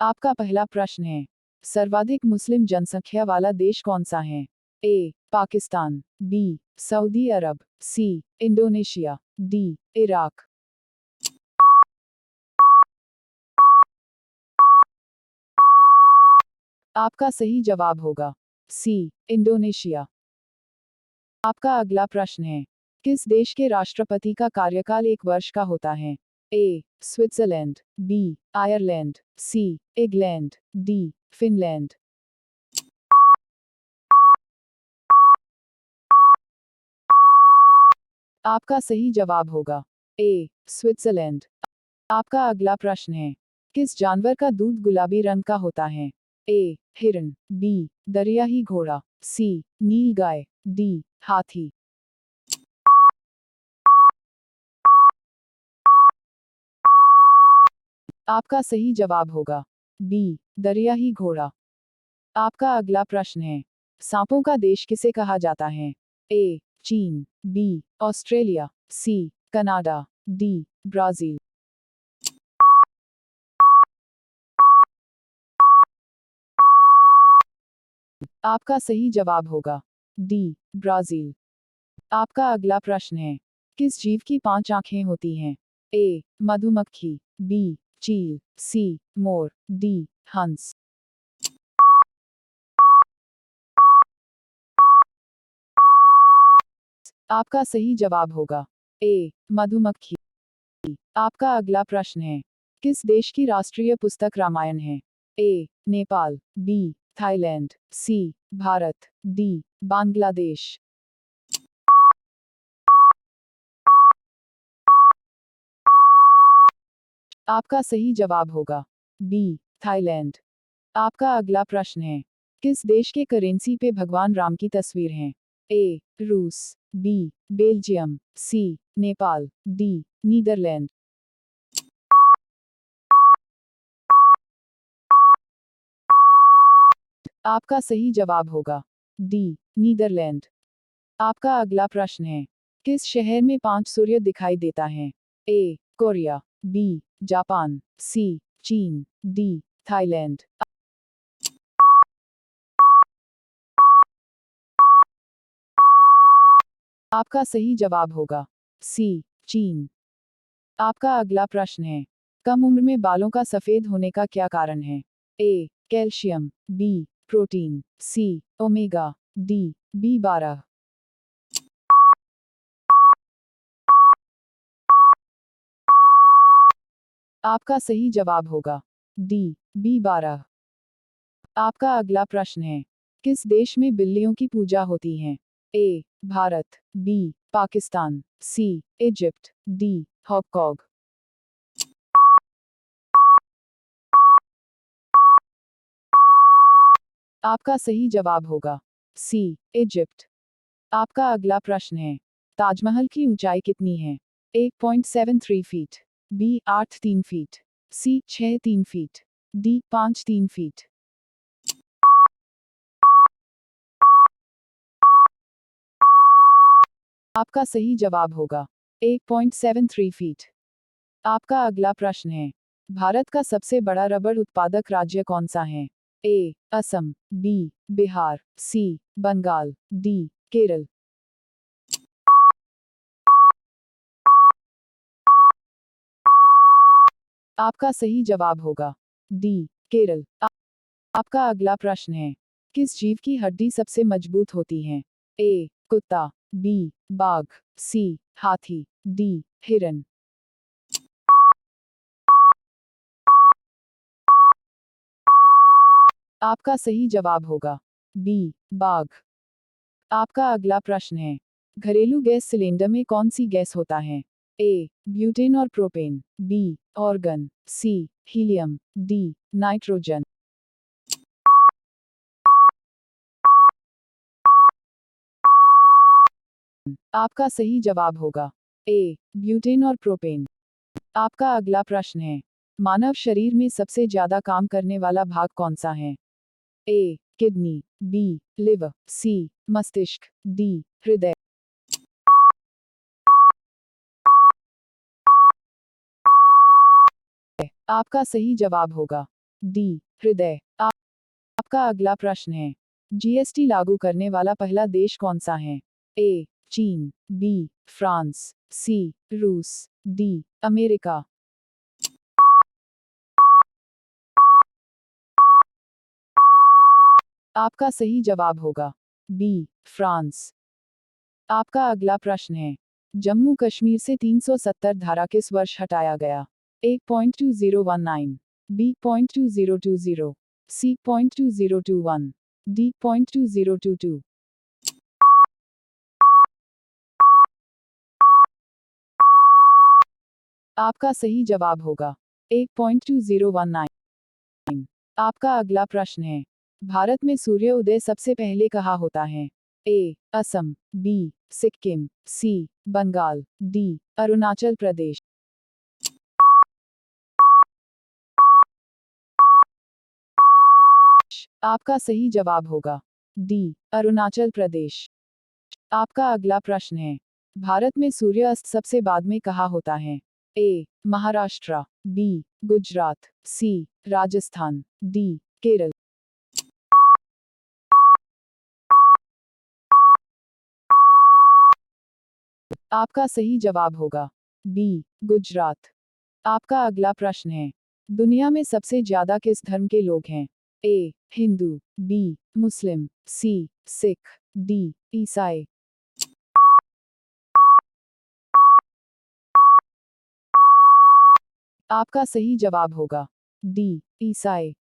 आपका पहला प्रश्न है, सर्वाधिक मुस्लिम जनसंख्या वाला देश कौन सा है? A. Pakistan, B. Saudi Arabia, C. Indonesia, D. Iraq. आपका सही जवाब होगा सी. इंडोनेशिया। आपका अगला प्रश्न है, किस देश के राष्ट्रपति का कार्यकाल 1 वर्ष का होता है? A. Switzerland, B. Ireland, C. England, D. Finland. आपका सही जवाब होगा ए. स्विट्जरलैंड। आपका अगला प्रश्न है, किस जानवर का दूध गुलाबी रंग का होता है? ए. हिरन, बी. दरियाई घोड़ा, सी. नीलगाय, डी. हाथी। आपका सही जवाब होगा बी. दरियाई घोड़ा। आपका अगला प्रश्न है, सांपों का देश किसे कहा जाता है? ए. चीन, B. Australia, C. Canada, D. Brazil. आपका सही जवाब होगा डी. ब्राजील। आपका अगला प्रश्न है, किस जीव की 5 आंखें होती हैं? ए. मधुमक्खी, बी. चील, सी. मोर, डी. हंस। आपका सही जवाब होगा ए. मधुमक्खी। आपका अगला प्रश्न है, किस देश की राष्ट्रीय पुस्तक रामायण है? ए. नेपाल, बी. थाईलैंड, सी. भारत, डी. बांग्लादेश। आपका सही जवाब होगा बी. थाईलैंड। आपका अगला प्रश्न है, किस देश के करेंसी पे भगवान राम की तस्वीर है? ए. रूस, बी. बेल्जियम, सी. नेपाल, डी. नीदरलैंड। आपका सही जवाब होगा डी. नीदरलैंड। आपका अगला प्रश्न है, किस शहर में 5 सूर्य दिखाई देता है? A. Korea, B. Japan, C. चीन, डी. थाईलैंड। आपका सही जवाब होगा सी. चीन। आपका अगला प्रश्न है, कम उम्र में बालों का सफेद होने का क्या कारण है? A. Calcium, B. Protein, C. Omega, D. B12। आपका सही जवाब होगा डी. B12। आपका अगला प्रश्न है, किस देश में बिल्लियों की पूजा होती है? A. Bharat, B. Pakistan, C. Egypt, D. Hong Kong. आपका सही जवाब होगा सी. इजिप्ट। आपका अगला प्रश्न है, ताजमहल की ऊंचाई कितनी है? ए. 0.73 फीट, बी. 8.3 फीट, सी. 6.3 फीट, डी. 5.3 फीट। आपका सही जवाब होगा ए. 0.73 फीट। आपका अगला प्रश्न है, भारत का सबसे बड़ा रबड़ उत्पादक राज्य कौन सा है? ए. असम, बी. बिहार, सी. बंगाल, डी. केरल। आपका सही जवाब होगा डी. केरल। आपका अगला प्रश्न है, किस जीव की हड्डी सबसे मजबूत होती है? ए. कुत्ता, बी. बाघ, सी. हाथी, डी. हिरन। आपका सही जवाब होगा बी. बाघ। आपका अगला प्रश्न है, घरेलू गैस सिलेंडर में कौन सी गैस होता है? ए. ब्यूटेन और propane, B. Argon, C. Helium, D. Nitrogen. आपका सही जवाब होगा ए. ब्यूटेन और प्रोपेन। आपका अगला प्रश्न है, मानव शरीर में सबसे ज्यादा काम करने वाला भाग कौन सा है? A. Kidney, B. Liver, C. मस्तिष्क, डी. हृदय। आपका सही जवाब होगा डी हृदय। आपका अगला प्रश्न है, जीएसटी लागू करने वाला पहला देश कौन सा है? ए चीन, बी फ्रांस, सी रूस, डी अमेरिका। आपका सही जवाब होगा बी फ्रांस। आपका अगला प्रश्न है, जम्मू कश्मीर से 370 धारा किस वर्ष हटाया गया? ए 2019, बी 2020, सी 2021, डी 2022। आपका सही जवाब होगा ए 2019। आपका अगला प्रश्न है, भारत में सूर्य उदय सबसे पहले कहाँ होता है? ए असम, बी सिक्किम, सी बंगाल, डी अरुणाचल प्रदेश। आपका सही जवाब होगा डी अरुणाचल प्रदेश। आपका अगला प्रश्न है, भारत में सूर्यास्त सबसे बाद में कहाँ होता है? ए महाराष्ट्र, बी गुजरात, सी राजस्थान, डी केरल। आपका सही जवाब होगा बी गुजरात। आपका अगला प्रश्न है, दुनिया में सबसे ज्यादा किस धर्म के लोग हैं? ए हिंदू, बी मुस्लिम, सी सिख, डी ईसाई। आपका सही जवाब होगा डी ईसाई।